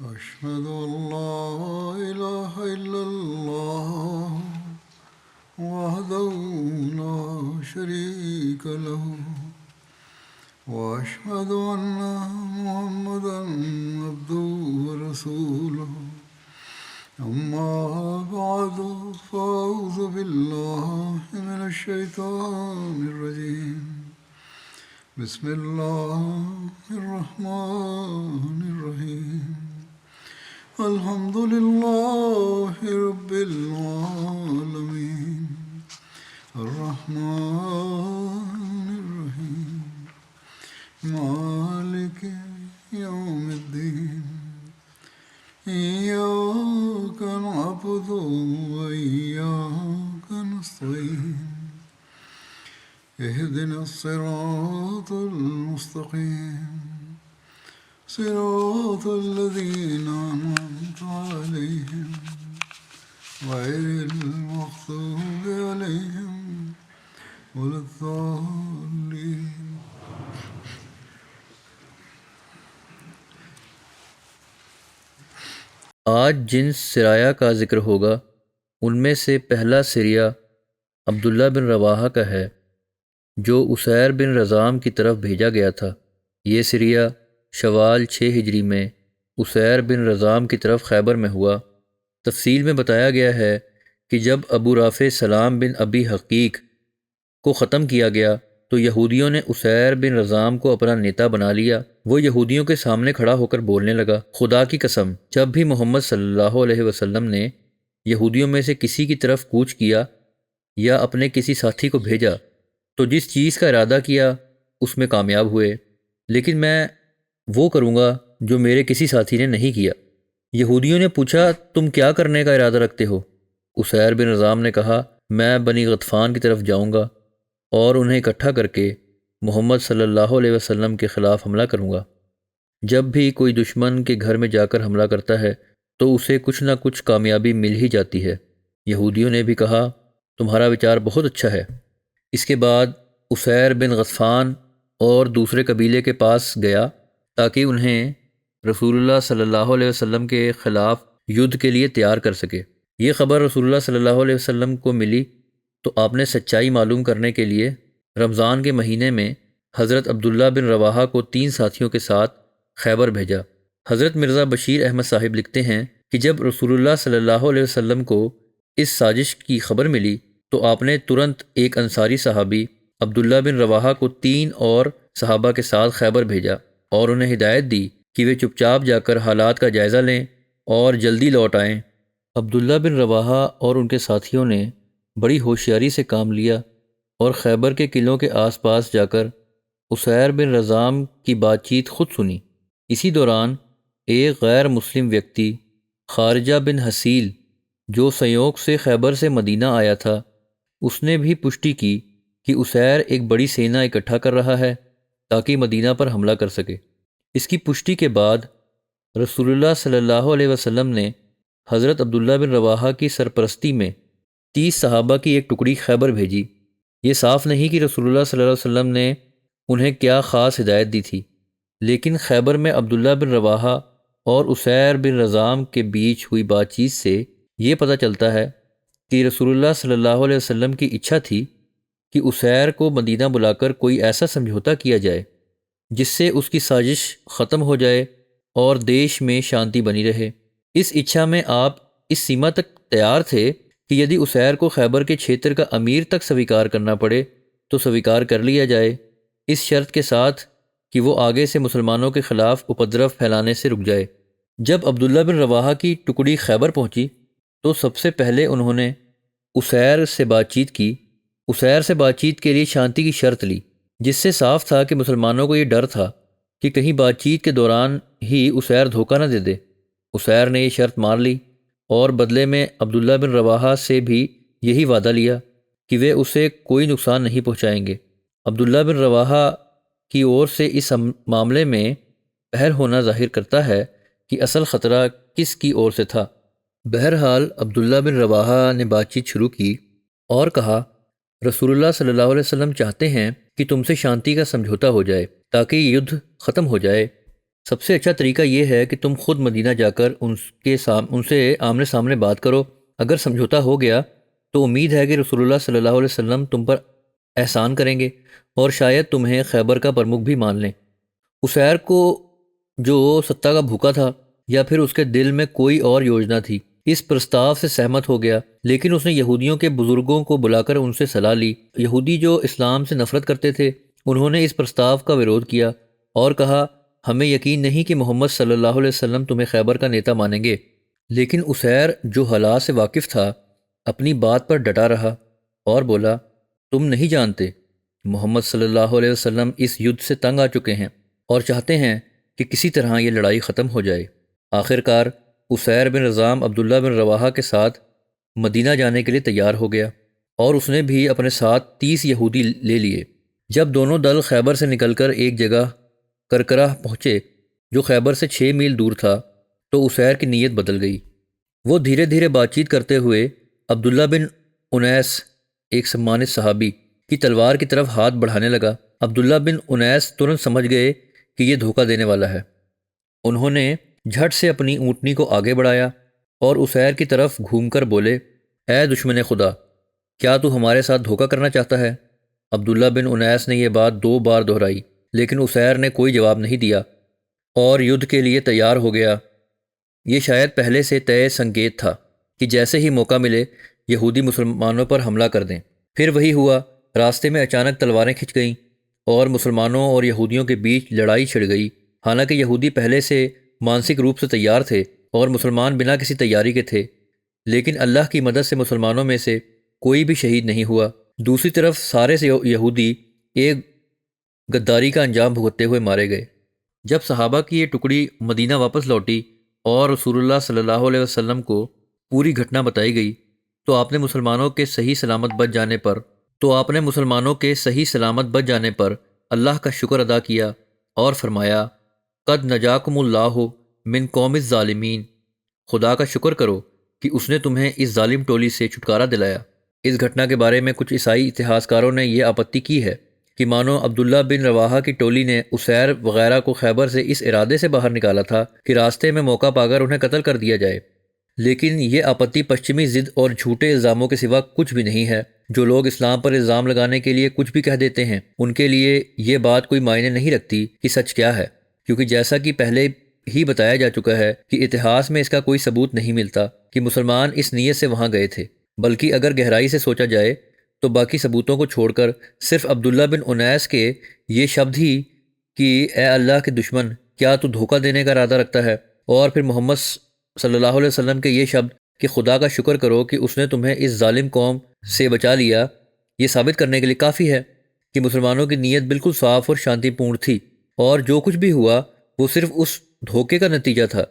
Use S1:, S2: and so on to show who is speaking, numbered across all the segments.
S1: أشهد أن لا إله إلا الله وحده لا شريك له وأشهد أن محمدا عبده ورسوله أما بعد فأعوذ بالله من الشيطان الرجيم بسم الله الرحمن الرحيم الحمد لله رب العالمين الرحمن الرحيم مالك يوم الدين إياك نعبد وإياك نستعين اهدنا الصراط المستقيم صراط الذين أنعمت عليهم غير المغضوب عليهم ولا الضالين.
S2: آج جن سرایا کا ذکر ہوگا ان میں سے پہلا سریہ عبداللہ بن رواحہ کا ہے جو اسیر بن رزام کی طرف بھیجا گیا تھا۔ یہ سریہ شوال 6 ہجری میں اسیر بن رزام کی طرف خیبر میں ہوا۔ تفصیل میں بتایا گیا ہے کہ جب ابو رافع سلام بن ابی حقیق کو ختم کیا گیا تو یہودیوں نے اسیر بن رزام کو اپنا نیتا بنا لیا۔ وہ یہودیوں کے سامنے کھڑا ہو کر بولنے لگا، خدا کی قسم، جب بھی محمد صلی اللہ علیہ وسلم نے یہودیوں میں سے کسی کی طرف کوچ کیا یا اپنے کسی ساتھی کو بھیجا تو جس چیز کا ارادہ کیا اس میں کامیاب ہوئے، لیکن میں وہ کروں گا جو میرے کسی ساتھی نے نہیں کیا۔ یہودیوں نے پوچھا، تم کیا کرنے کا ارادہ رکھتے ہو؟ اسیر بن رزام نے کہا، میں بنی غطفان کی طرف جاؤں گا اور انہیں اکٹھا کر کے محمد صلی اللہ علیہ وسلم کے خلاف حملہ کروں گا۔ جب بھی کوئی دشمن کے گھر میں جا کر حملہ کرتا ہے تو اسے کچھ نہ کچھ کامیابی مل ہی جاتی ہے۔ یہودیوں نے بھی کہا، تمہارا وچار بہت اچھا ہے۔ اس کے بعد اسیر بن غطفان اور دوسرے قبیلے کے پاس گیا تاکہ انہیں رسول اللہ صلی اللہ علیہ وسلم کے خلاف یدھ کے لیے تیار کر سکے۔ یہ خبر رسول اللہ صلی اللہ علیہ وسلم کو ملی تو آپ نے سچائی معلوم کرنے کے لیے رمضان کے مہینے میں حضرت عبداللہ بن رواحہ کو 3 ساتھیوں کے ساتھ خیبر بھیجا۔ حضرت مرزا بشیر احمد صاحب لکھتے ہیں کہ جب رسول اللہ صلی اللہ علیہ وسلم کو اس سازش کی خبر ملی تو آپ نے ترنت ایک انصاری صحابی عبداللہ بن رواحہ کو 3 اور صحابہ کے ساتھ خیبر بھیجا اور انہیں ہدایت دی کہ وہ چپ چاپ جا کر حالات کا جائزہ لیں اور جلدی لوٹ آئیں۔ عبداللہ بن رواحہ اور ان کے ساتھیوں نے بڑی ہوشیاری سے کام لیا اور خیبر کے قلعوں کے آس پاس جا کر اسیر بن رزام کی بات چیت خود سنی۔ اسی دوران ایک غیر مسلم ویکتی خارجہ بن حسیل جو سیوق سے خیبر سے مدینہ آیا تھا، اس نے بھی پشٹی کی کہ اسیر ایک بڑی سینا اکٹھا کر رہا ہے تاکہ مدینہ پر حملہ کر سکے۔ اس کی پشٹی کے بعد رسول اللہ صلی اللہ علیہ وسلم نے حضرت عبداللہ بن رواحہ کی سرپرستی میں 30 صحابہ کی ایک ٹکڑی خیبر بھیجی۔ یہ صاف نہیں کہ رسول اللہ صلی اللہ علیہ وسلم نے انہیں کیا خاص ہدایت دی تھی، لیکن خیبر میں عبداللہ بن رواحہ اور اسیر بن رزام کے بیچ ہوئی بات چیت سے یہ پتہ چلتا ہے کہ رسول اللہ صلی اللہ علیہ وسلم کی اچھا تھی کہ اسیر کو مدینہ بلا کر کوئی ایسا سمجھوتا کیا جائے جس سے اس کی سازش ختم ہو جائے اور دیش میں شانتی بنی رہے۔ اس اچھا میں آپ اس سیما تک تیار تھے کہ یدی اسیر کو خیبر کے چھیتر کا امیر تک سویکار کرنا پڑے تو سویکار کر لیا جائے، اس شرط کے ساتھ کہ وہ آگے سے مسلمانوں کے خلاف اپدرو پھیلانے سے رک جائے۔ جب عبداللہ بن رواحہ کی ٹکڑی خیبر پہنچی تو سب سے پہلے انہوں نے اسیر سے بات چیت کی۔ اسیر سے بات چیت کے لیے شانتی کی شرط لی، جس سے صاف تھا کہ مسلمانوں کو یہ ڈر تھا کہ کہیں بات چیت کے دوران ہی اسیر دھوکہ نہ دے دے۔ اسیر نے یہ شرط مان لی اور بدلے میں عبداللہ بن رواحہ سے بھی یہی وعدہ لیا کہ وہ اسے کوئی نقصان نہیں پہنچائیں گے۔ عبداللہ بن رواحہ کی اور سے اس معاملے میں پہل ہونا ظاہر کرتا ہے کہ اصل خطرہ کس کی اور سے تھا۔ بہرحال عبداللہ بن رواحہ نے بات چیت شروع کی اور کہا، رسول اللہ صلی اللہ علیہ وسلم چاہتے ہیں کہ تم سے شانتی کا سمجھوتا ہو جائے تاکہ یدھ ختم ہو جائے۔ سب سے اچھا طریقہ یہ ہے کہ تم خود مدینہ جا کر ان سے آمنے سامنے بات کرو۔ اگر سمجھوتا ہو گیا تو امید ہے کہ رسول اللہ صلی اللہ علیہ وسلم تم پر احسان کریں گے اور شاید تمہیں خیبر کا پرمکھ بھی مان لیں۔ اسیر کو جو ستہ کا بھوکا تھا یا پھر اس کے دل میں کوئی اور یوجنا تھی، اس پرستاو سے سہمت ہو گیا، لیکن اس نے یہودیوں کے بزرگوں کو بلا کر ان سے صلاح لی۔ یہودی جو اسلام سے نفرت کرتے تھے، انہوں نے اس پرستاو کا وروධ کیا اور کہا ہمیں یقین نہیں کہ محمد صلی اللہ علیہ وسلم تمہیں خیبر کا نیتا مانیں گے۔ لیکن اسیر جو حالات سے واقف تھا اپنی بات پر ڈٹا رہا اور بولا تم نہیں جانتے، محمد صلی اللہ علیہ وسلم اس یدھ سے تنگ آ چکے ہیں اور چاہتے ہیں کہ کسی طرح یہ لڑائی ختم ہو جائے۔ آخر کار اسیر بن رضام عبداللہ بن رواحہ کے ساتھ مدینہ جانے کے لیے تیار ہو گیا اور اس نے بھی اپنے ساتھ 30 یہودی لے لیے۔ جب دونوں دل خیبر سے نکل کر ایک جگہ کرکرہ پہنچے جو خیبر سے 6 میل دور تھا تو اسیر کی نیت بدل گئی۔ وہ دھیرے دھیرے بات چیت کرتے ہوئے عبداللہ بن انیس، ایک سمانت صحابی، کی تلوار کی طرف ہاتھ بڑھانے لگا۔ عبداللہ بن انیس ترنت سمجھ گئے کہ یہ دھوکہ دینے والا ہے۔ انہوں نے جھٹ سے اپنی اونٹنی کو آگے بڑھایا اور اسیر کی طرف گھوم کر بولے اے دشمن خدا، کیا تو ہمارے ساتھ دھوکہ کرنا چاہتا ہے؟ عبداللہ بن انیس نے یہ بات 2 بار دہرائی، لیکن اسیر نے کوئی جواب نہیں دیا اور یدھ کے لیے تیار ہو گیا۔ یہ شاید پہلے سے طے سنکیت تھا کہ جیسے ہی موقع ملے یہودی مسلمانوں پر حملہ کر دیں۔ پھر وہی ہوا، راستے میں اچانک تلواریں کھنچ گئیں اور مسلمانوں اور یہودیوں کے بیچ لڑائی چھڑ گئی۔ حالانکہ یہودی پہلے سے مانسک روپ سے تیار تھے اور مسلمان بنا کسی تیاری کے تھے، لیکن اللہ کی مدد سے مسلمانوں میں سے کوئی بھی شہید نہیں ہوا۔ دوسری طرف سارے سے یہودی ایک غداری کا انجام بھگتتے ہوئے مارے گئے۔ جب صحابہ کی یہ ٹکڑی مدینہ واپس لوٹی اور رسول اللہ صلی اللہ علیہ وسلم کو پوری گھٹنا بتائی گئی تو آپ نے مسلمانوں کے صحیح سلامت بچ جانے پر اللہ کا شکر ادا کیا اور فرمایا قد نجاکم اللہ من قوم الظالمین، خدا کا شکر کرو کہ اس نے تمہیں اس ظالم ٹولی سے چھٹکارا دلایا۔ اس گھٹنا کے بارے میں کچھ عیسائی اتہاسکاروں نے یہ آپتی کی ہے کہ مانو عبداللہ بن رواحہ کی ٹولی نے اسیر وغیرہ کو خیبر سے اس ارادے سے باہر نکالا تھا کہ راستے میں موقع پا کر انہیں قتل کر دیا جائے، لیکن یہ آپتی پشچمی ضد اور جھوٹے الزاموں کے سوا کچھ بھی نہیں ہے۔ جو لوگ اسلام پر الزام لگانے کے لیے کچھ بھی کہہ دیتے ہیں ان کے لیے یہ بات کوئی معنی نہیں رکھتی کہ سچ کیا ہے، کیونکہ جیسا کہ پہلے ہی بتایا جا چکا ہے کہ اتہاس میں اس کا کوئی ثبوت نہیں ملتا کہ مسلمان اس نیت سے وہاں گئے تھے، بلکہ اگر گہرائی سے سوچا جائے تو باقی ثبوتوں کو چھوڑ کر صرف عبداللہ بن انیس کے یہ شبد ہی کہ اے اللہ کے دشمن، کیا تو دھوکہ دینے کا ارادہ رکھتا ہے، اور پھر محمد صلی اللہ علیہ وسلم کے یہ شبد کہ خدا کا شکر کرو کہ اس نے تمہیں اس ظالم قوم سے بچا لیا، یہ ثابت کرنے کے لیے کافی ہے کہ مسلمانوں کی نیت بالکل صاف اور شانتی پورن تھی، اور جو کچھ بھی ہوا وہ صرف اس دھوکے کا نتیجہ تھا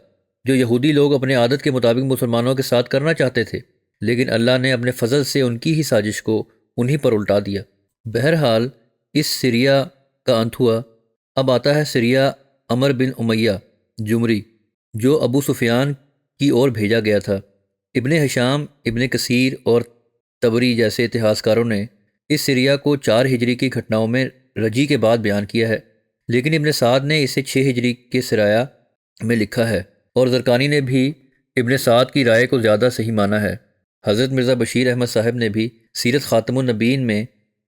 S2: جو یہودی لوگ اپنے عادت کے مطابق مسلمانوں کے ساتھ کرنا چاہتے تھے، لیکن اللہ نے اپنے فضل سے ان کی ہی سازش کو انہی پر الٹا دیا۔ بہرحال اس سریا کا انت ہوا۔ اب آتا ہے سریا عمر بن امیہ جمری، جو ابو سفیان کی اور بھیجا گیا تھا۔ ابن ہشام، ابن کثیر اور طبری جیسے اتہاسکاروں نے اس سریا کو 4 ہجری کی گھٹناؤں میں رجی کے بعد بیان کیا ہے، لیکن ابن سعد نے اسے 6 ہجری کے سرایا میں لکھا ہے، اور زرقانی نے بھی ابن سعد کی رائے کو زیادہ صحیح مانا ہے۔ حضرت مرزا بشیر احمد صاحب نے بھی سیرت خاتم النبیین میں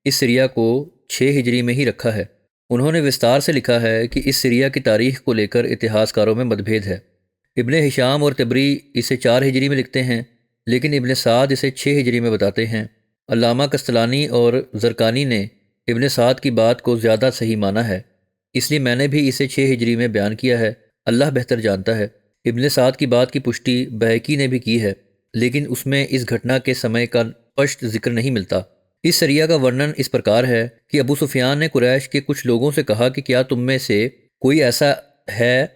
S2: اس سریا کو 6 ہجری میں ہی رکھا ہے۔ انہوں نے وستار سے لکھا ہے کہ اس سریا کی تاریخ کو لے کر اتہاسکاروں میں متبھید ہے۔ ابن ہشام اور طبری اسے 4 ہجری میں لکھتے ہیں، لیکن ابن سعد اسے 6 ہجری میں بتاتے ہیں۔ علامہ قسطلانی اور زرقانی نے ابن سعد کی بات کو زیادہ صحیح مانا ہے، اس لیے میں نے بھی اسے 6 ہجری میں بیان کیا ہے۔ اللہ بہتر جانتا ہے۔ ابن سعد کی بات کی پشٹی بہقی نے بھی کی ہے، لیکن اس میں اس گھٹنا کے سمے کا پشت ذکر نہیں ملتا۔ اس سریا کا ورنن اس پرکار ہے کہ ابو سفیان نے قریش کے کچھ لوگوں سے کہا کہ کیا تم میں سے کوئی ایسا ہے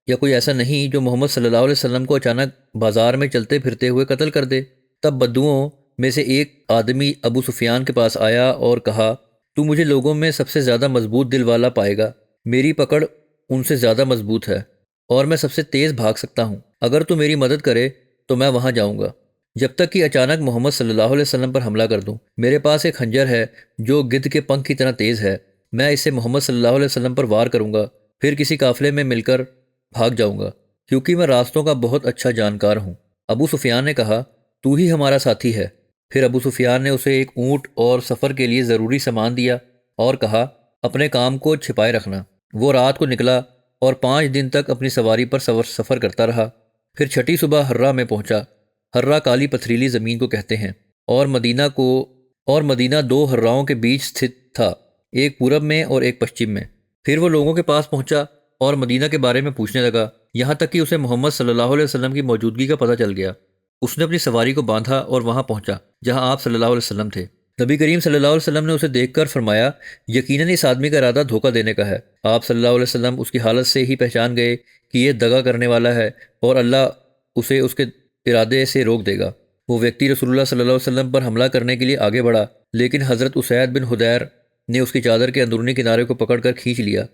S2: یا کوئی ایسا نہیں جو محمد صلی اللہ علیہ وسلم کو اچانک بازار میں چلتے پھرتے ہوئے قتل کر دے؟ تب بدوؤں میں سے ایک آدمی ابو سفیان کے پاس آیا اور کہا تو مجھے لوگوں میں سب سے زیادہ مضبوط دل والا پائے گا، میری پکڑ ان سے زیادہ مضبوط ہے اور میں سب سے تیز بھاگ سکتا ہوں، اگر تو میری مدد کرے تو میں وہاں جاؤں گا جب تک کہ اچانک محمد صلی اللہ علیہ وسلم پر حملہ کر دوں۔ میرے پاس ایک خنجر ہے جو گدھ کے پنکھ کی طرح تیز ہے، میں اسے محمد صلی اللہ علیہ وسلم پر وار کروں گا، پھر کسی قافلے میں مل کر بھاگ جاؤں گا، کیونکہ میں راستوں کا بہت اچھا جانکار ہوں۔ ابو سفیان نے کہا، تو ہی ہمارا ساتھی ہے۔ پھر ابو سفیان نے اسے ایک اونٹ اور سفر کے لیے ضروری سامان دیا اور کہا، اپنے کام کو چھپائے رکھنا۔ وہ رات کو نکلا اور 5 دن تک اپنی سواری پر سفر کرتا رہا۔ پھر چھٹی صبح ہرہ میں پہنچا۔ ہرہ کالی پتھریلی زمین کو کہتے ہیں، اور مدینہ 2 ہرراؤں کے بیچ ستھت تھا، ایک پورب میں اور ایک پشچم میں۔ پھر وہ لوگوں کے پاس پہنچا اور مدینہ کے بارے میں پوچھنے لگا، یہاں تک کہ اسے محمد صلی اللہ علیہ وسلم کی موجودگی کا پتہ چل گیا۔ اس نے اپنی سواری کو باندھا اور وہاں پہنچا جہاں آپ صلی اللہ علیہ وسلم تھے۔ نبی کریم صلی اللہ علیہ وسلم نے اسے دیکھ کر فرمایا، یقیناً اس آدمی کا ارادہ دھوکہ دینے کا ہے۔ آپ صلی اللہ علیہ وسلم اس کی حالت سے ہی پہچان گئے کہ یہ دغا کرنے والا ہے اور اللہ اسے اس کے ارادے سے روک دے گا۔ وہ ویکتی رسول اللہ صلی اللہ علیہ وسلم پر حملہ کرنے کے لیے آگے بڑھا، لیکن حضرت اسید بن حدیر نے اس کی چادر کے اندرونی کنارے کو پکڑ کر کھینچ لیا،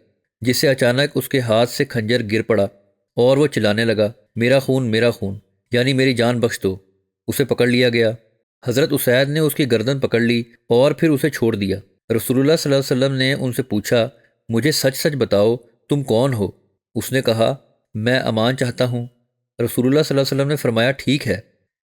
S2: جس سے اچانک اس کے ہاتھ سے کھنجر گر پڑا اور وہ چلانے لگا، میرا خون میرا خون، یعنی میری جان بخش دو۔ اسے پکڑ لیا گیا۔ حضرت اسید نے اس کی گردن پکڑ لی اور پھر اسے چھوڑ دیا۔ رسول اللہ صلی اللہ علیہ وسلم نے ان سے پوچھا، مجھے سچ سچ بتاؤ، تم کون ہو؟ اس نے کہا، میں امان چاہتا ہوں۔ رسول اللہ صلی اللہ علیہ وسلم نے فرمایا، ٹھیک ہے۔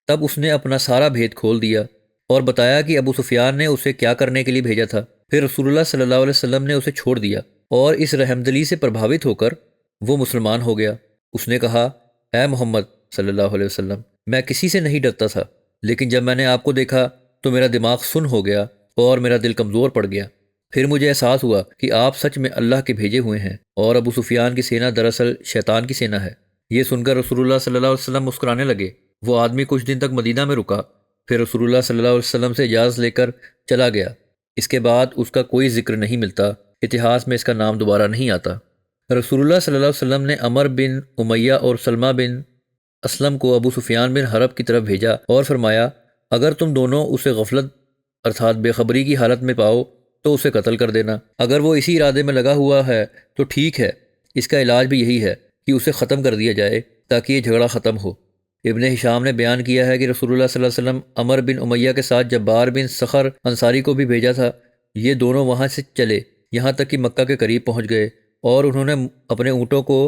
S2: تب اس نے اپنا سارا بھید کھول دیا اور بتایا کہ ابو سفیان نے اسے کیا کرنے کے لیے بھیجا تھا۔ پھر رسول اللہ صلی اللہ علیہ وسلم نے اسے چھوڑ دیا اور اس رحمدلی سے پربھاوت ہو کر وہ مسلمان ہو گیا۔ اس نے کہا، اے محمد صلی اللہ علیہ وسلم، میں کسی سے نہیں ڈرتا تھا، لیکن جب میں نے آپ کو دیکھا تو میرا دماغ سن ہو گیا اور میرا دل کمزور پڑ گیا۔ پھر مجھے احساس ہوا کہ آپ سچ میں اللہ کے بھیجے ہوئے ہیں اور ابو سفیان کی سینہ دراصل شیطان کی سینہ ہے۔ یہ سن کر رسول اللہ صلی اللہ علیہ وسلم مسکرانے لگے۔ وہ آدمی کچھ دن تک مدینہ میں رکا، پھر رسول اللہ صلی اللہ علیہ وسلم سے اجازت لے کر چلا گیا۔ اس کے بعد اس کا کوئی ذکر نہیں ملتا، اتہاس میں اس کا نام دوبارہ نہیں آتا۔ رسول اللہ صلی اللہ علیہ وسلم نے عمر بن امیہ اور سلمہ بن اسلم کو ابو سفیان بن حرب کی طرف بھیجا اور فرمایا، اگر تم دونوں اسے غفلت ارتھات بے خبری کی حالت میں پاؤ تو اسے قتل کر دینا۔ اگر وہ اسی ارادے میں لگا ہوا ہے تو ٹھیک ہے، اس کا علاج بھی یہی ہے کہ اسے ختم کر دیا جائے تاکہ یہ جھگڑا ختم ہو۔ ابن ہشام نے بیان کیا ہے کہ رسول اللہ صلی اللہ علیہ وسلم عمر بن امیہ کے ساتھ جبار بن صخر انصاری کو بھی بھیجا تھا۔ یہ دونوں وہاں سے چلے یہاں تک کہ مکہ کے قریب پہنچ گئے اور انہوں نے اپنے اونٹوں کو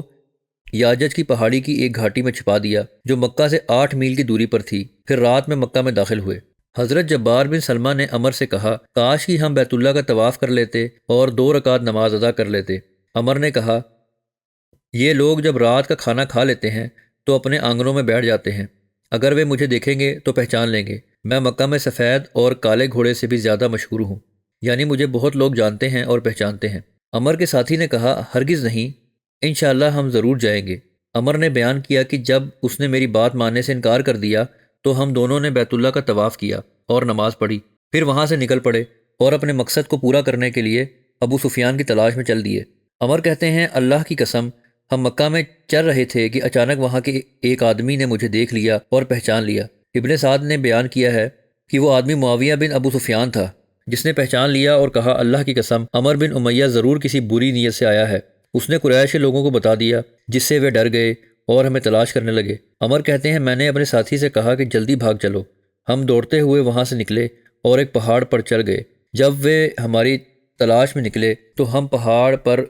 S2: یاجج کی پہاڑی کی ایک گھاٹی میں چھپا دیا جو مکہ سے 8 میل کی دوری پر تھی۔ پھر رات میں مکہ میں داخل ہوئے۔ حضرت جبار بن سلمہ نے عمر سے کہا، کاش کہ ہم بیت اللہ کا طواف کر لیتے اور 2 رکعت نماز ادا کر لیتے۔ عمر نے کہا، یہ لوگ جب رات کا کھانا کھا لیتے ہیں تو اپنے آنگنوں میں بیٹھ جاتے ہیں، اگر وہ مجھے دیکھیں گے تو پہچان لیں گے۔ میں مکہ میں سفید اور کالے گھوڑے سے بھی زیادہ مشہور ہوں، یعنی مجھے بہت لوگ جانتے ہیں اور پہچانتے ہیں۔ عمر کے ساتھی نے کہا، ہرگز نہیں، انشاءاللہ ہم ضرور جائیں گے۔ عمر نے بیان کیا کہ جب اس نے میری بات ماننے سے انکار کر دیا تو ہم دونوں نے بیت اللہ کا طواف کیا اور نماز پڑھی، پھر وہاں سے نکل پڑے اور اپنے مقصد کو پورا کرنے کے لیے ابو سفیان کی تلاش میں چل دیے۔ عمر کہتے ہیں، اللہ کی قسم، ہم مکہ میں چل رہے تھے کہ اچانک وہاں کے ایک آدمی نے مجھے دیکھ لیا اور پہچان لیا۔ ابن سعد نے بیان کیا ہے کہ وہ آدمی معاویہ بن ابو سفیان تھا، جس نے پہچان لیا اور کہا، اللہ کی قسم، عمر بن امیہ ضرور کسی بری نیت سے آیا ہے۔ اس نے قریش کے لوگوں کو بتا دیا، جس سے وہ ڈر گئے اور ہمیں تلاش کرنے لگے۔ عمر کہتے ہیں، میں نے اپنے ساتھی سے کہا کہ جلدی بھاگ چلو۔ ہم دوڑتے ہوئے وہاں سے نکلے اور ایک پہاڑ پر چڑھ گئے۔ جب وہ ہماری تلاش میں نکلے تو ہم پہاڑ پر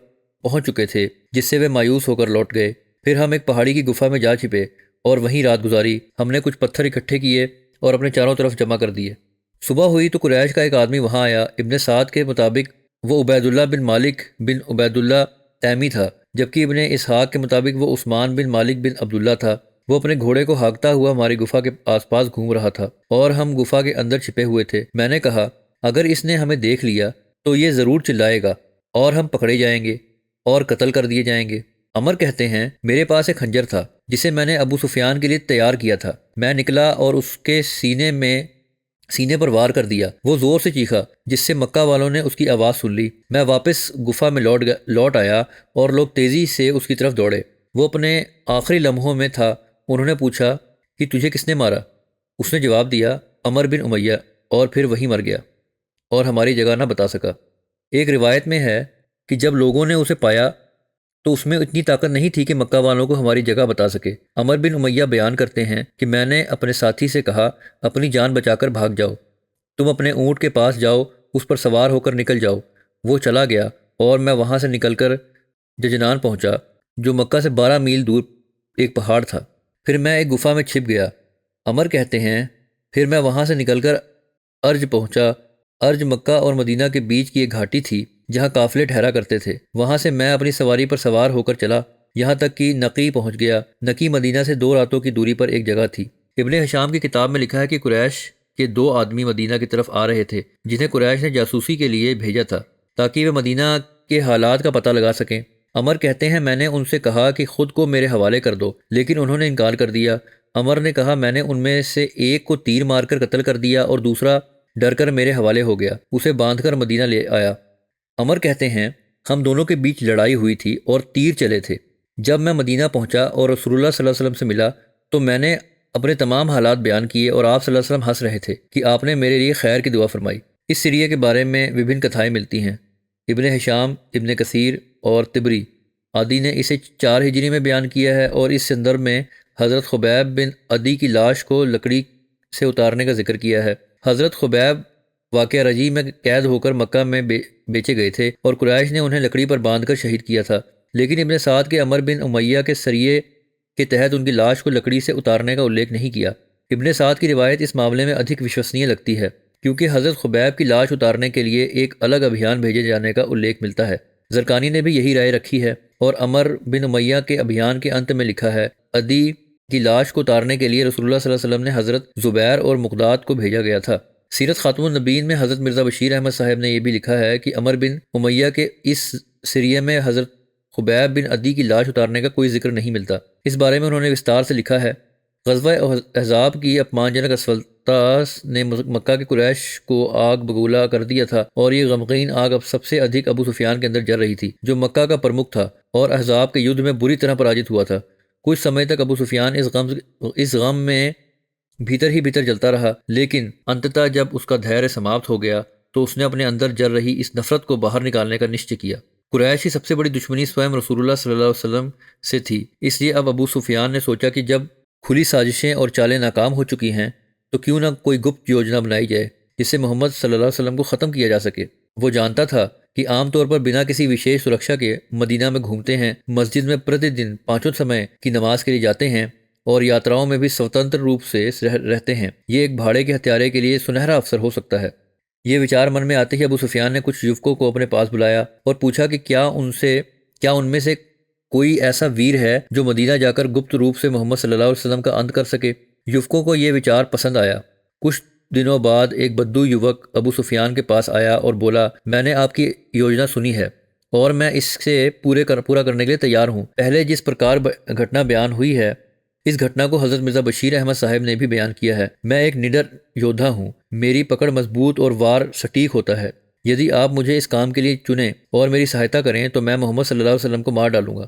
S2: پہنچ چکے تھے، جس سے وہ مایوس ہو کر لوٹ گئے۔ پھر ہم ایک پہاڑی کی گفا میں جا چھپے اور وہیں رات گزاری۔ ہم نے کچھ پتھر اکٹھے کیے اور اپنے چاروں طرف جمع کر دیے۔ صبح ہوئی تو قریش کا ایک آدمی وہاں آیا۔ ابن سعد کے مطابق وہ عبید اللہ بن مالک بن عبید اللہ تیمی تھا، جبکہ ابن اسحاق کے مطابق وہ عثمان بن مالک بن عبداللہ تھا۔ وہ اپنے گھوڑے کو ہانکتا ہوا ہماری گفا کے آس پاس گھوم رہا تھا اور ہم گفا کے اندر چھپے ہوئے تھے۔ میں نے کہا، اگر اس نے ہمیں دیکھ لیا تو یہ ضرور چلائے گا اور ہم پکڑے جائیں گے اور قتل کر دیے جائیں گے۔ عمر کہتے ہیں، میرے پاس ایک خنجر تھا جسے میں نے ابو سفیان کے لیے تیار کیا تھا۔ میں نکلا اور اس کے سینے پر وار کر دیا۔ وہ زور سے چیخا، جس سے مکہ والوں نے اس کی آواز سن لی۔ میں واپس گفا میں لوٹ آیا اور لوگ تیزی سے اس کی طرف دوڑے۔ وہ اپنے آخری لمحوں میں تھا۔ انہوں نے پوچھا کہ تجھے کس نے مارا؟ اس نے جواب دیا، عمر بن امیہ، اور پھر وہیں مر گیا اور ہماری جگہ نہ بتا سکا۔ ایک روایت میں ہے کہ جب لوگوں نے اسے پایا تو اس میں اتنی طاقت نہیں تھی کہ مکہ والوں کو ہماری جگہ بتا سکے۔ عمر بن امیہ بیان کرتے ہیں کہ میں نے اپنے ساتھی سے کہا، اپنی جان بچا کر بھاگ جاؤ، تم اپنے اونٹ کے پاس جاؤ، اس پر سوار ہو کر نکل جاؤ۔ وہ چلا گیا اور میں وہاں سے نکل کر ججنان پہنچا۔ جو مکہ سے 12 میل دور ایک پہاڑ تھا۔ پھر میں ایک گفا میں چھپ گیا۔ عمر کہتے ہیں پھر میں وہاں سے نکل کر ارج پہنچا۔ ارج مکہ اور مدینہ کے بیچ کی ایک گھاٹی تھی جہاں قافلے ٹھہرا کرتے تھے۔ وہاں سے میں اپنی سواری پر سوار ہو کر چلا یہاں تک کہ نقی پہنچ گیا۔ نقی مدینہ سے 2 راتوں کی دوری پر ایک جگہ تھی۔ ابن ہشام کی کتاب میں لکھا ہے کہ قریش کے 2 آدمی مدینہ کی طرف آ رہے تھے جنہیں قریش نے جاسوسی کے لیے بھیجا تھا تاکہ وہ مدینہ کے حالات کا پتہ لگا سکیں۔ عمر کہتے ہیں میں نے ان سے کہا کہ خود کو میرے حوالے کر دو، لیکن انہوں نے انکار کر دیا۔ عمر نے کہا میں نے ان میں سے ایک کو تیر مار کر قتل کر دیا اور دوسرا ڈر کر میرے حوالے ہو گیا، اسے باندھ کر مدینہ لے آیا۔ عمر کہتے ہیں ہم دونوں کے بیچ لڑائی ہوئی تھی اور تیر چلے تھے۔ جب میں مدینہ پہنچا اور رسول اللہ صلی اللہ علیہ وسلم سے ملا تو میں نے اپنے تمام حالات بیان کیے اور آپ صلی اللہ علیہ وسلم ہنس رہے تھے کہ آپ نے میرے لیے خیر کی دعا فرمائی۔ اس سریے کے بارے میں وبھن کتھائیں ملتی ہیں۔ ابن ہشام، ابن کثیر اور طبری آدی نے اسے 4 ہجری میں بیان کیا ہے اور اس سندرب میں حضرت خبیب بن عدی کی لاش کو لکڑی سے اتارنے کا ذکر کیا ہے۔ حضرت خبیب واقعہ رجی میں قید ہو کر مکہ میں بیچے گئے تھے اور قریش نے انہیں لکڑی پر باندھ کر شہید کیا تھا، لیکن ابن سعد کے عمر بن امیہ کے سریے کے تحت ان کی لاش کو لکڑی سے اتارنے کا الیکھ نہیں کیا۔ ابن سعد کی روایت اس معاملے میں ادھک وشوسنیہ لگتی ہے کیونکہ حضرت خبیب کی لاش اتارنے کے لیے ایک الگ ابھیان بھیجے جانے کا الیکھ ملتا ہے۔ زرکانی نے بھی یہی رائے رکھی ہے اور عمر بن امیہ کے ابھیان کے انت میں لکھا ہے عدی کی لاش کو اتارنے کے لیے رسول اللہ صلی اللہ علیہ وسلم نے حضرت زبیر اور مقداد کو بھیجا گیا تھا۔ سیرت خاتم النبیین میں حضرت مرزا بشیر احمد صاحب نے یہ بھی لکھا ہے کہ عمر بن امیہ کے اس سریے میں حضرت خبیب بن عدی کی لاش اتارنے کا کوئی ذکر نہیں ملتا۔ اس بارے میں انہوں نے وستار سے لکھا ہے غزوہ احزاب کی اپمان جنک اسفلطاس نے مکہ کے قریش کو آگ بگولا کر دیا تھا اور یہ غمگین آگ اب سب سے ادھک ابو سفیان کے اندر جل رہی تھی جو مکہ کا پرمکھ تھا اور احزاب کے یدھ میں بری طرح پراجت ہوا تھا۔ کچھ سمے تک ابو سفیان اس غم میں بھیتر ہی بھیتر جلتا رہا، لیکن انتتہ جب اس کا دھیرے سماپت ہو گیا تو اس نے اپنے اندر جل رہی اس نفرت کو باہر نکالنے کا نشچے کیا۔ قریش کی سب سے بڑی دشمنی سوئم رسول اللہ صلی اللہ علیہ وسلم سے تھی، اس لیے اب ابو سفیان نے سوچا کہ جب کھلی سازشیں اور چالیں ناکام ہو چکی ہیں تو کیوں نہ کوئی گپت یوجنا بنائی جائے جس سے محمد صلی اللہ علیہ وسلم کو ختم کیا جا سکے۔ وہ جانتا تھا کہ عام طور پر بنا کسی وشیش سرکشا کے مدینہ میں گھومتے ہیں، مسجد میں پرتی دن 5 سمے کی نماز کے لیے جاتے ہیں اور یاتراؤں میں بھی سوتنتر روپ سے رہتے ہیں۔ یہ ایک بھاڑے کے ہتھیارے کے لیے سنہرا افسر ہو سکتا ہے۔ یہ وچار من میں آتے ہی ابو سفیان نے کچھ یوکوں کو اپنے پاس بلایا اور پوچھا کہ کیا ان میں سے کوئی ایسا ویر ہے جو مدینہ جا کر گپت روپ سے محمد صلی اللہ علیہ وسلم کا انت کر سکے۔ یوکوں کو یہ وچار پسند آیا۔ کچھ دنوں بعد ایک بدو یوک ابو سفیان کے پاس آیا اور بولا میں نے آپ کی یوجنا سنی ہے اور میں اس سے پورا کرنے کے لیے تیار ہوں۔ پہلے جس پرکار گھٹنا بیان ہوئی ہے اس گھٹنا کو حضرت مرزا بشیر احمد صاحب نے بھی بیان کیا ہے۔ میں ایک نڈر یودھا ہوں، میری پکڑ مضبوط اور وار سٹیک ہوتا ہے۔ یدی آپ مجھے اس کام کے لیے چنیں اور میری سہایتا کریں تو میں محمد صلی اللہ علیہ وسلم کو مار ڈالوں گا۔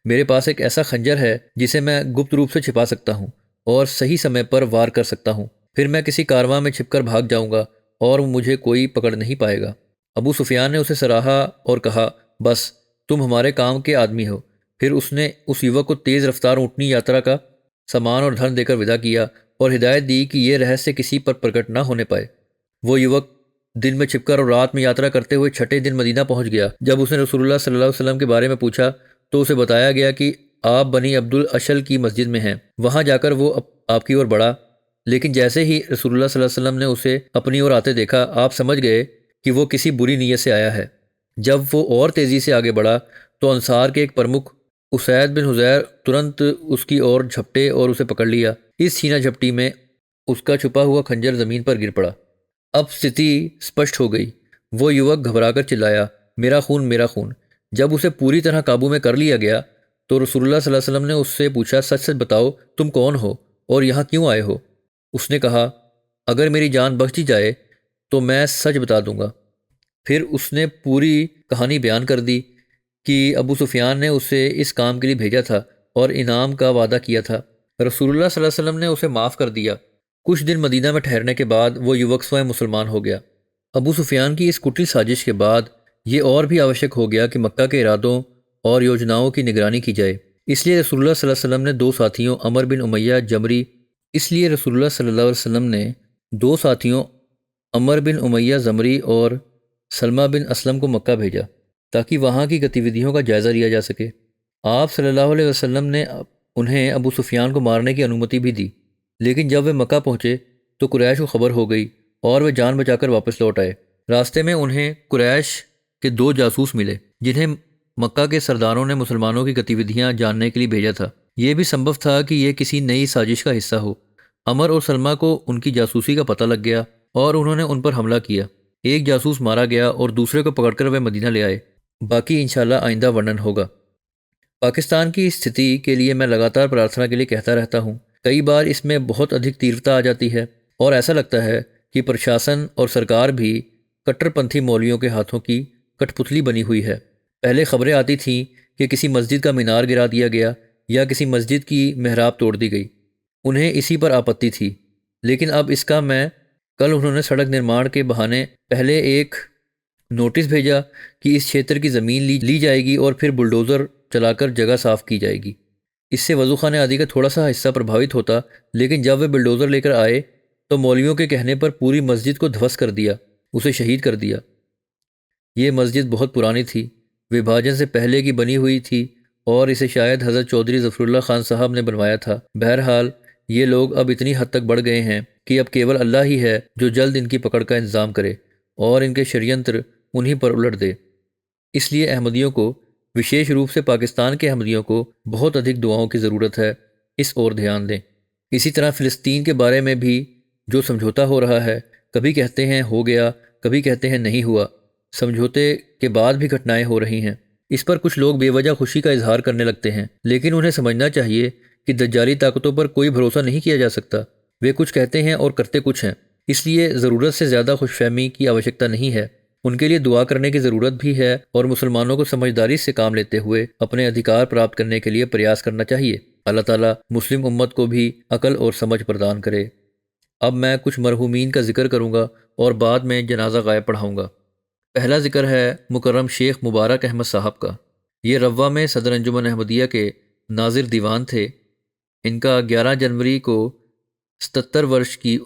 S2: میرے پاس ایک ایسا خنجر ہے جسے میں گپت روپ سے چھپا سکتا ہوں اور صحیح سمے پر وار کر سکتا ہوں، پھر میں کسی کارواں میں چھپ کر بھاگ جاؤں گا اور مجھے کوئی پکڑ نہیں پائے گا۔ ابو سفیان نے اسے سراہا اور کہا بس تم ہمارے کام کے آدمی ہو۔ پھر اس نے اس یوک کو تیز رفتار اونٹنی یاترا کا سامان اور دھن دے کر ودا کیا اور ہدایت دی کہ یہ رہسیہ کسی پر پرکٹ نہ ہونے پائے۔ وہ یوک دن میں چھپ کر اور رات میں یاترا کرتے ہوئے 6 دن مدینہ پہنچ گیا۔ جب اس نے رسول اللہ صلی اللہ علیہ وسلم کے بارے میں پوچھا تو اسے بتایا گیا کہ آپ بنی عبد الاشل کی مسجد میں ہیں، وہاں جا کر وہ آپ کی اور بڑھا۔ لیکن جیسے ہی رسول اللہ صلی اللہ علیہ وسلم نے اسے اپنی اور آتے دیکھا آپ سمجھ گئے کہ وہ کسی بری نیت سے آیا ہے۔ جب وہ اور تیزی سے آگے بڑھا تو انصار کے ایک پرمکھ اسید بن حضیر ترنت اس کی اور جھپٹے اور اسے پکڑ لیا۔ اس چھینا جھپٹی میں اس کا چھپا ہوا خنجر زمین پر گر پڑا۔ اب ستھی سپشٹ ہو گئی۔ وہ یوک گھبرا کر چلایا میرا خون میرا خون۔ جب اسے پوری طرح قابو میں کر لیا گیا تو رسول اللہ صلی اللہ علیہ وسلم نے اس سے پوچھا سچ سچ بتاؤ تم کون ہو اور یہاں کیوں آئے ہو؟ اس نے کہا اگر میری جان بخش دی جائے تو میں سچ بتا دوں گا۔ پھر اس نے پوری کہانی بیان کر دی کہ ابو سفیان نے اسے اس کام کے لیے بھیجا تھا اور انعام کا وعدہ کیا تھا۔ رسول اللہ صلی اللہ علیہ وسلم نے اسے معاف کر دیا۔ کچھ دن مدینہ میں ٹھہرنے کے بعد وہ یوک سوئم مسلمان ہو گیا۔ ابو سفیان کی اس کٹی سازش کے بعد یہ اور بھی آوشک ہو گیا کہ مکہ کے ارادوں اور یوجناؤں کی نگرانی کی جائے۔ اس لیے رسول اللہ صلی اللہ علیہ وسلم نے 2 ساتھیوں عمر بن امیہ زمری اور سلمہ بن اسلم کو مکہ بھیجا تاکہ وہاں کی گتی ودیوں کا جائزہ لیا جا سکے۔ آپ صلی اللہ علیہ وسلم نے انہیں ابو سفیان کو مارنے کی انومتی بھی دی، لیکن جب وہ مکہ پہنچے تو قریش کو خبر ہو گئی اور وہ جان بچا کر واپس لوٹ آئے۔ راستے میں انہیں قریش کے 2 جاسوس ملے جنہیں مکہ کے سرداروں نے مسلمانوں کی گتیودیاں جاننے کے لیے بھیجا تھا۔ یہ بھی سمبھو تھا کہ یہ کسی نئی سازش کا حصہ ہو۔ عمر اور سلمہ کو ان کی جاسوسی کا پتہ لگ گیا اور انہوں نے ان پر حملہ کیا۔ ایک جاسوس مارا گیا اور دوسرے کو پکڑ کر وہ مدینہ لے آئے۔ باقی انشاءاللہ آئندہ ورنن ہوگا۔ پاکستان کی استھتی کے لیے میں لگاتار پرارتھنا کے لیے کہتا رہتا ہوں۔ کئی بار اس میں بہت ادھک تیرتا آ جاتی ہے اور ایسا لگتا ہے کہ پرشاسن اور سرکار بھی کٹر پنتھی مولویوں کے ہاتھوں کی کٹ پتلی بنی ہوئی ہے۔ پہلے خبریں آتی تھیں کہ کسی مسجد کا مینار گرا دیا گیا یا کسی مسجد کی محراب توڑ دی گئی، انہیں اسی پر آپتی تھی۔ لیکن اب اس کا میں کل انہوں نے سڑک نرماڑ کے بہانے پہلے ایک نوٹس بھیجا کہ اس چھیتر کی زمین لی جائے گی اور پھر بلڈوزر چلا کر جگہ صاف کی جائے گی۔ اس سے وضو خانہ آدی کا تھوڑا سا حصہ پربھاوت ہوتا، لیکن جب وہ بلڈوزر لے کر آئے تو مولویوں کے کہنے پر پوری مسجد کو دھوس کر دیا، اسے شہید کر دیا۔ یہ مسجد بہت پرانی تھی، وبھاجن سے پہلے کی بنی ہوئی تھی اور اسے شاید حضرت چودھری ظفر اللہ خان صاحب نے بنوایا تھا۔ بہرحال یہ لوگ اب اتنی حد تک بڑھ گئے ہیں کہ اب کیول اللہ ہی ہے جو جلد ان کی پکڑ کا انتظام کرے اور ان کے شریعنتر انہی پر الٹ دے۔ اس لیے احمدیوں کو، وشیش روپ سے پاکستان کے احمدیوں کو بہت ادھک دعاؤں کی ضرورت ہے، اس اور دھیان دیں۔ اسی طرح فلسطین کے بارے میں بھی جو سمجھوتا ہو رہا ہے، کبھی کہتے ہیں ہو گیا، کبھی کہتے ہیں نہیں ہوا۔ سمجھوتے کے بعد بھی گھٹنائیں ہو رہی ہیں۔ اس پر کچھ لوگ بے وجہ خوشی کا اظہار کرنے لگتے ہیں، لیکن انہیں سمجھنا چاہیے کہ دجالی طاقتوں پر کوئی بھروسہ نہیں کیا جا سکتا۔ وہ کچھ کہتے ہیں اور کرتے کچھ ہیں، اس لیے ضرورت سے زیادہ خوش فہمی کی آوشکتا نہیں ہے۔ ان کے لیے دعا کرنے کی ضرورت بھی ہے اور مسلمانوں کو سمجھداری سے کام لیتے ہوئے اپنے ادھیکار پراپت کرنے کے لیے پریاس کرنا چاہیے۔ اللہ تعالیٰ مسلم امت کو بھی عقل اور سمجھ پردان کرے۔ اب میں کچھ مرحومین کا ذکر کروں گا اور بعد میں جنازہ غائب پڑھاؤں گا۔ پہلا ذکر ہے مکرم شیخ مبارک احمد صاحب کا۔ یہ روا میں صدر انجمن احمدیہ کے ناظر دیوان تھے۔ ان کا 11 جنوری کو 77 ورش کی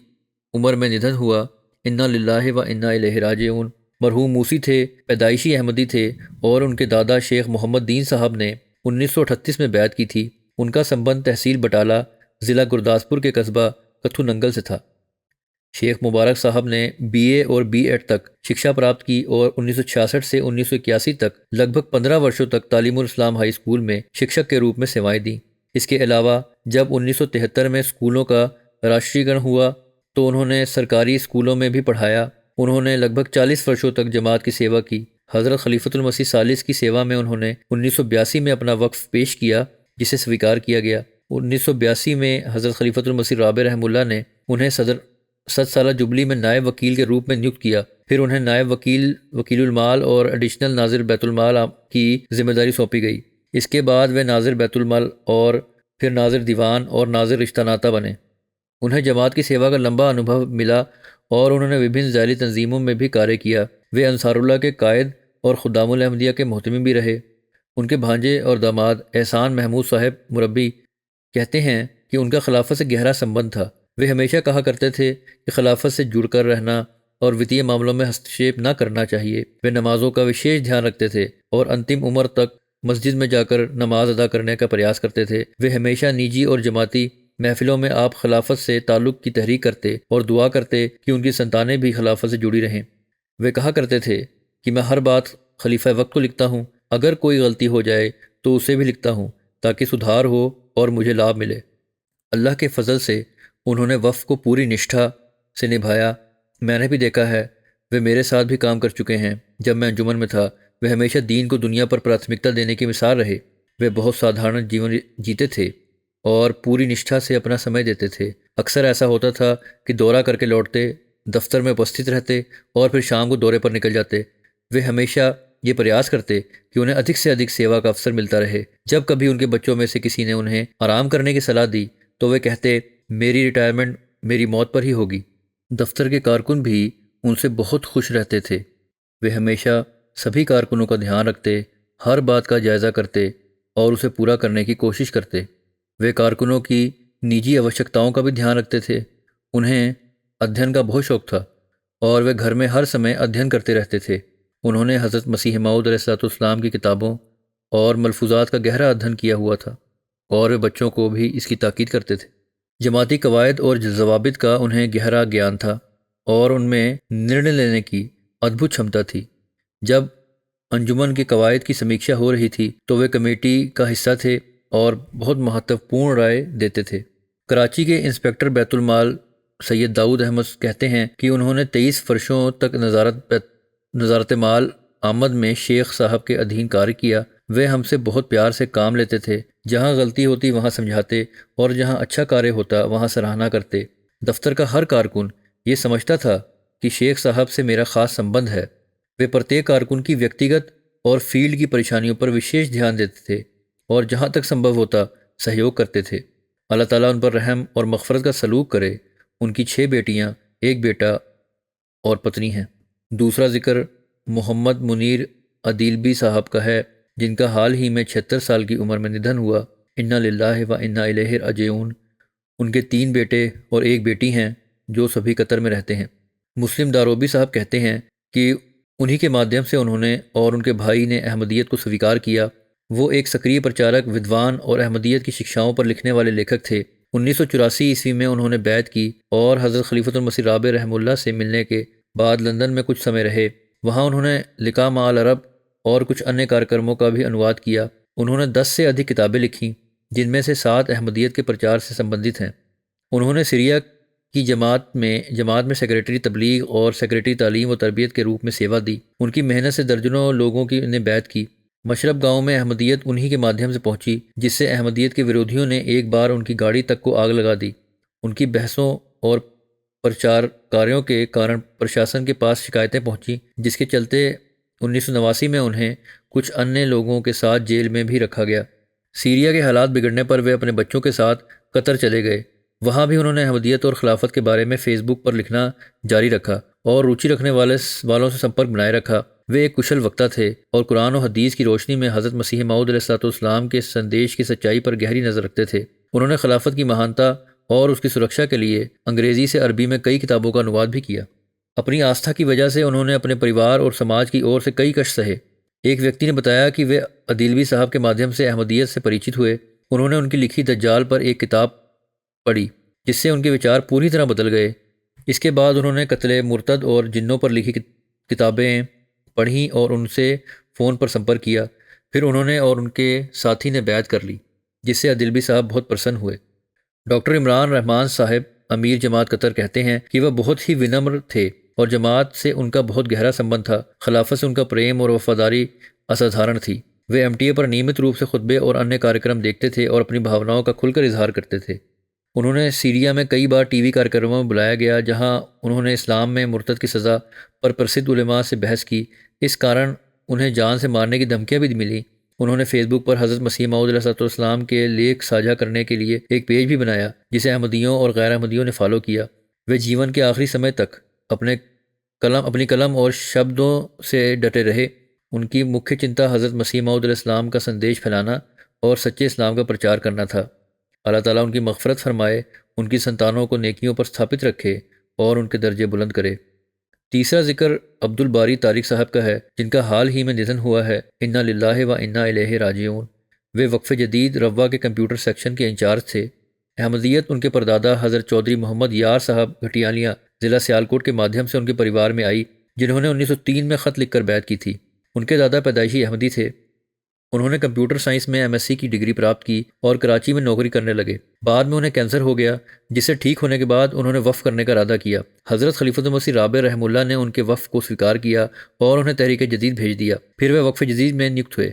S2: عمر میں ندھن ہوا۔ انا للہ و انا الیہ راجعون۔ مرحوم موسی تھے، پیدائشی احمدی تھے اور ان کے دادا شیخ محمد دین صاحب نے 1938 میں بیعت کی تھی۔ ان کا سنبند تحصیل بٹالہ، ضلع گرداسپور کے قصبہ کتھو ننگل سے تھا۔ شیخ مبارک صاحب نے بی اے اور بی ایڈ تک شکشا پراپت کی اور 1966 سے 1981 تک لگ بھگ 15 ورشوں تک تعلیم الاسلام ہائی اسکول میں شکشک کے روپ میں سیوائیں دیں۔ اس کے علاوہ جب 1973 میں اسکولوں کا راشٹریکرن ہوا تو انہوں نے سرکاری اسکولوں میں بھی پڑھایا۔ انہوں نے لگ بھگ 40 ورشوں تک جماعت کی سیوا کی۔ حضرت خلیفۃ المسیح ثالث کی سیوا میں انہوں نے 1982 میں اپنا وقف پیش کیا، جسے سویکار کیا گیا۔ 1982 میں حضرت خلیفۃ المسیح رابع رحمہ اللہ نے انہیں صدر 7 سالہ جبلی میں نائب وکیل کے روپ میں نیوکت کیا۔ پھر انہیں نائب وکیل المال اور ایڈیشنل ناظر بیت المال کی ذمہ داری سونپی گئی۔ اس کے بعد وہ ناظر بیت المال اور پھر ناظر دیوان اور ناظر رشتہ ناطہ بنے۔ انہیں جماعت کی سیوا کا لمبا انوبھو ملا اور انہوں نے وبھن ذیلی تنظیموں میں بھی کارے کیا۔ وہ انصار اللہ کے قائد اور خدام الاحمدیہ کے محتمی بھی رہے۔ ان کے بھانجے اور داماد احسان محمود صاحب مربی کہتے ہیں کہ ان کا خلافت سے گہرا سمبند تھا۔ وہ ہمیشہ کہا کرتے تھے کہ خلافت سے جڑ کر رہنا اور وتیہ معاملوں میں ہستکشیپ نہ کرنا چاہیے۔ وہ نمازوں کا وشیش دھیان رکھتے تھے اور انتم عمر تک مسجد میں جا کر نماز ادا کرنے کا پریاس کرتے تھے۔ وہ ہمیشہ نجی اور جماعتی محفلوں میں آپ خلافت سے تعلق کی تحریک کرتے اور دعا کرتے کہ ان کی سنتانیں بھی خلافت سے جڑی رہیں۔ وہ کہا کرتے تھے کہ میں ہر بات خلیفہ وقت کو لکھتا ہوں، اگر کوئی غلطی ہو جائے تو اسے بھی لکھتا ہوں تاکہ سدھار ہو اور مجھے لابھ ملے۔ اللہ کے فضل سے انہوں نے وقف کو پوری نشٹھا سے نبھایا۔ میں نے بھی دیکھا ہے، وہ میرے ساتھ بھی کام کر چکے ہیں۔ جب میں انجمن میں تھا وہ ہمیشہ دین کو دنیا پر پراتھمکتا دینے کی مثال رہے۔ وہ بہت سادھارن جیون جیتے تھے اور پوری نشٹھا سے اپنا سمے دیتے تھے۔ اکثر ایسا ہوتا تھا کہ دورہ کر کے لوٹتے، دفتر میں اپستھت رہتے اور پھر شام کو دورے پر نکل جاتے۔ وہ ہمیشہ یہ پریاس کرتے کہ انہیں ادھک سے ادھک سیوا کا اوسر ملتا رہے۔ جب کبھی ان کے بچوں میں سے کسی نے انہیں آرام کرنے کی صلاح دی تو وہ کہتے میری ریٹائرمنٹ میری موت پر ہی ہوگی۔ دفتر کے کارکن بھی ان سے بہت خوش رہتے تھے۔ وہ ہمیشہ سبھی کارکنوں کا دھیان رکھتے، ہر بات کا جائزہ کرتے اور اسے پورا کرنے کی کوشش کرتے۔ وہ کارکنوں کی نجی آوشکتاؤں کا بھی دھیان رکھتے تھے۔ انہیں ادھین کا بہت شوق تھا اور وہ گھر میں ہر سمے ادھین کرتے رہتے تھے۔ انہوں نے حضرت مسیح موعود علیہ الصلوۃ والسلام کی کتابوں اور ملفوظات کا گہرا ادھن کیا ہوا تھا، اور وہ بچوں کو بھی اس کی تاکید کرتے تھے۔ جماعتی قواعد اور ضوابط کا انہیں گہرا گیان تھا اور ان میں نرنے لینے کی ادبھت چھمتا تھی۔ جب انجمن کے قواعد کی سمیکشا ہو رہی تھی تو وہ کمیٹی کا حصہ تھے اور بہت مہتوپورن رائے دیتے تھے۔ کراچی کے انسپکٹر بیت المال سید داؤد احمد کہتے ہیں کہ انہوں نے 23 فرشوں تک نظارت مال آمد میں شیخ صاحب کے ادھین کار کیا۔ وہ ہم سے بہت پیار سے کام لیتے تھے، جہاں غلطی ہوتی وہاں سمجھاتے اور جہاں اچھا کاریہ ہوتا وہاں سراہنا کرتے۔ دفتر کا ہر کارکن یہ سمجھتا تھا کہ شیخ صاحب سے میرا خاص سمبند ہے۔ وہ پرتیک کارکن کی ویکتیگت اور فیلڈ کی پریشانیوں پر وشیش دھیان دیتے تھے اور جہاں تک سمبھو ہوتا سہیوگ کرتے تھے۔ اللہ تعالیٰ ان پر رحم اور مغفرت کا سلوک کرے۔ ان کی 6 بیٹیاں، 1 بیٹا اور پتنی ہیں۔ دوسرا ذکر محمد منیر عدیلبی صاحب کا ہے، جن کا حال ہی میں 76 سال کی عمر میں ندھن ہوا۔ انا للہ و انا الیہ راجعون۔ ان کے 3 بیٹے اور 1 بیٹی ہیں جو سبھی قطر میں رہتے ہیں۔ مسلم داروبی صاحب کہتے ہیں کہ انہی کے مادھیم سے انہوں نے اور ان کے بھائی نے احمدیت کو سویکار کیا۔ وہ ایک سکریہ پرچارک، ودوان اور احمدیت کی شکشاؤں پر لکھنے والے لیکھک تھے۔ 1984 عیسوی میں انہوں نے بیعت کی اور حضرت خلیفۃ المسیح رابع رحمہ اللہ سے ملنے کے بعد لندن میں کچھ سمے رہے۔ وہاں انہوں نے لقاء مع العرب اور کچھ انیہ کارکرموں کا بھی انواد کیا۔ انہوں نے 10 سے ادھک کتابیں لکھیں، جن میں سے 7 احمدیت کے پرچار سے سمبندھت ہیں۔ انہوں نے سیریا کی جماعت میں سیکریٹری تبلیغ اور سیکریٹری تعلیم و تربیت کے روپ میں سیوا دی۔ ان کی محنت سے درجنوں لوگوں کی نے بیعت کی۔ مشرب گاؤں میں احمدیت انہی کے مادھیم سے پہنچی، جس سے احمدیت کے ورودھیوں نے ایک بار ان کی گاڑی تک کو آگ لگا دی۔ ان کی بحثوں اور پرچار کاریوں کے کارن پرشاسن کے پاس شکایتیں پہنچیں، جس کے چلتے 1989 میں انہیں کچھ انیہ لوگوں کے ساتھ جیل میں بھی رکھا گیا۔ سیریا کے حالات بگڑنے پر وہ اپنے بچوں کے ساتھ قطر چلے گئے۔ وہاں بھی انہوں نے احمدیت اور خلافت کے بارے میں فیس بک پر لکھنا جاری رکھا اور روچی رکھنے والوں سے سمپرک بنائے رکھا۔ وہ ایک کشل وکتا تھے اور قرآن و حدیث کی روشنی میں حضرت مسیح موعود علیہ السلام کے سندیش کی سچائی پر گہری نظر رکھتے تھے۔ انہوں نے خلافت کی مہانتا اور اس کی سرکشا کے لیے انگریزی سے عربی میں کئی کتابوں کا انواد بھی کیا۔ اپنی آستھا کی وجہ سے انہوں نے اپنے پریوار اور سماج کی اور سے کئی کشٹ سہے۔ ایک ویکتی نے بتایا کہ وہ عدیلوی صاحب کے مادھیم سے احمدیت سے پریچت ہوئے۔ انہوں نے ان کی لکھی دجال پر ایک کتاب پڑھی، جس سے ان کے وچار پوری طرح بدل گئے۔ اس کے بعد انہوں نے قتل مرتد اور جنوں پر لکھی کتابیں پڑھیں اور ان سے فون پر سمپرک کیا۔ پھر انہوں نے اور ان کے ساتھی نے بیعت کر لی، جس سے عدیلوی صاحب بہت پرسن ہوئے۔ ڈاکٹر عمران رحمان صاحب امیر جماعت قطر کہتے ہیں کہ وہ بہت ہی ونمر تھے اور جماعت سے ان کا بہت گہرا سمبند تھا۔ خلافت سے ان کا پریم اور وفاداری اسادھارن تھی۔ وہ MTA پر نیمت روپ سے خطبے اور انیہ کارکرم دیکھتے تھے اور اپنی بھاوناؤں کا کھل کر اظہار کرتے تھے۔ انہوں نے سیریا میں کئی بار TV کارکرموں میں بلایا گیا، جہاں انہوں نے اسلام میں مرتد کی سزا پر پرسدھ علماء سے بحث کی۔ اس کارن انہیں جان سے مارنے کی دھمکیاں بھی ملیں۔ انہوں نے فیس بک پر حضرت مسیح موعود علیہ السلام کے لیک ساجھا کرنے کے لیے ایک پیج بھی بنایا، جسے احمدیوں اور غیر احمدیوں نے فالو کیا۔ وہ جیون کے آخری سمے تک اپنی قلم اور شبدوں سے ڈٹے رہے۔ ان کی مکھیہ چنتا حضرت مسیح موعود علیہ السلام کا سندیش پھیلانا اور سچے اسلام کا پرچار کرنا تھا۔ اللہ تعالیٰ ان کی مغفرت فرمائے، ان کی سنتانوں کو نیکیوں پر ستھاپت رکھے اور ان کے درجے بلند کرے۔ تیسرا ذکر عبد الباری طارق صاحب کا ہے، جن کا حال ہی میں ندھن ہوا ہے۔ انا للہ و انا الیہ راجعون۔ وہ وقف جدید روا کے کمپیوٹر سیکشن کے انچارج تھے۔ احمدیت ان کے پردادا حضرت چودھری محمد یار صاحب گھٹیالیاں ضلع سیالکوٹ کے مادھیم سے ان کے پریوار میں آئی، جنہوں نے 1903 میں خط لکھ کر بیعت کی تھی۔ ان کے دادا پیدائشی احمدی تھے۔ انہوں نے کمپیوٹر سائنس میں MSc کی ڈگری پراپت کی اور کراچی میں نوکری کرنے لگے۔ بعد میں انہیں کینسر ہو گیا، جس سے ٹھیک ہونے کے بعد انہوں نے وقف کرنے کا ارادہ کیا۔ حضرت خلیفۃ المسیح رابع رحمہ اللہ نے ان کے وقف کو سویکار کیا اور انہیں تحریک جدید بھیج دیا۔ پھر وہ وقف جدید میں نیوکت ہوئے۔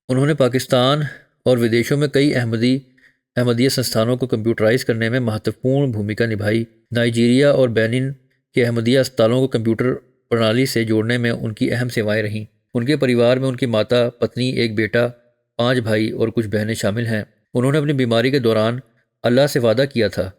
S2: انہوں نے پاکستان اور ودیشوں میں کئی احمدیہ سنستھانوں کو کمپیوٹرائز کرنے میں مہتوپورن بھومکا نبھائی۔ نائجیریا اور بینن کے احمدیہ اسپتالوں کو کمپیوٹر پرنالی سے جوڑنے میں ان کی اہم سیوائیں رہیں۔ ان کے پریوار میں ان کی ماتا، پتنی، ایک بیٹا، 5 بھائی اور کچھ بہنیں شامل ہیں۔ انہوں نے اپنی بیماری کے دوران اللہ سے وعدہ کیا تھا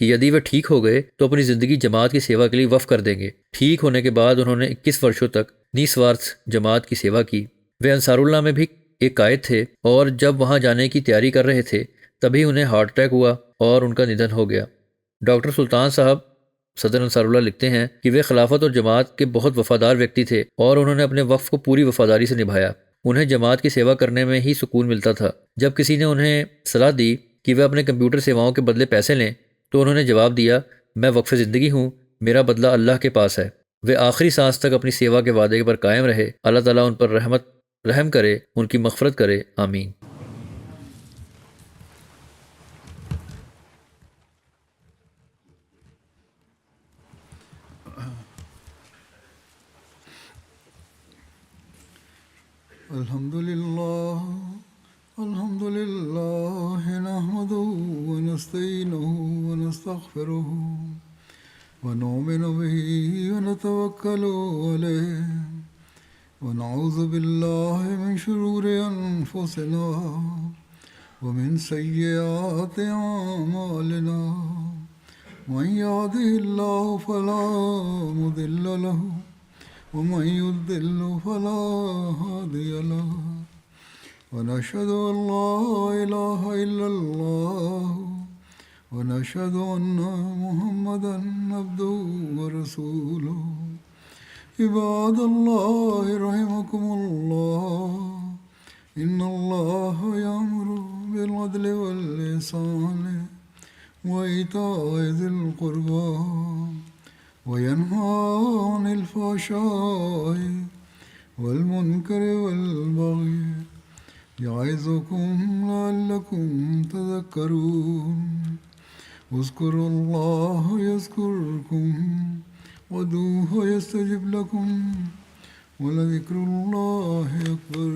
S2: کہ یدی وہ ٹھیک ہو گئے تو اپنی زندگی جماعت کی سیوا کے لیے وقف کر دیں گے۔ ٹھیک ہونے کے بعد انہوں نے 21 ورشوں تک نیسوارتھ جماعت کی سیوا کی۔ وہ انصار اللہ میں بھی ایک قائد تھے اور جب وہاں جانے کی تیاری کر رہے تھے تبھی انہیں ہارٹ اٹیک ہوا اور ان کا ندھن ہو گیا۔ ڈاکٹر سلطان صاحب صدر انصار اللہ لکھتے ہیں کہ وہ خلافت اور جماعت کے بہت وفادار ویکتی تھے اور انہوں نے اپنے وقف کو پوری وفاداری سے نبھایا۔ انہیں جماعت کی سیوا کرنے میں ہی سکون ملتا تھا۔ جب کسی نے انہیں صلاح دی کہ وہ اپنے کمپیوٹر سیواؤں کے بدلے پیسے لیں تو انہوں نے جواب دیا، میں وقف زندگی ہوں، میرا بدلہ اللہ کے پاس ہے۔ وہ آخری سانس تک اپنی سیوا کے وعدے پر قائم رہے۔ اللہ تعالیٰ ان پر رحم کرے، ان کی مغفرت کرے، آمین۔
S1: الحمد لله نحمده ونستعينه ونستغفره ونؤمن به ونتوكل عليه ونعوذ بالله من شرور أنفسنا ومن سيئات أعمالنا من يهده الله فلا مضل له ومن يضلل فلا هادي له ونشهد أن لا إله إلا الله ونشهد أن محمدا عبده ورسوله عباد الله رحمكم الله إن الله يأمر بالعدل والإحسان وإيتاء ذي القربى وينهى عن الفحشاء والمنكر والبغي يعظكم لعلكم تذكرون اذكروا الله يذكركم وادعوه يستجب لكم ولذكر الله أكبر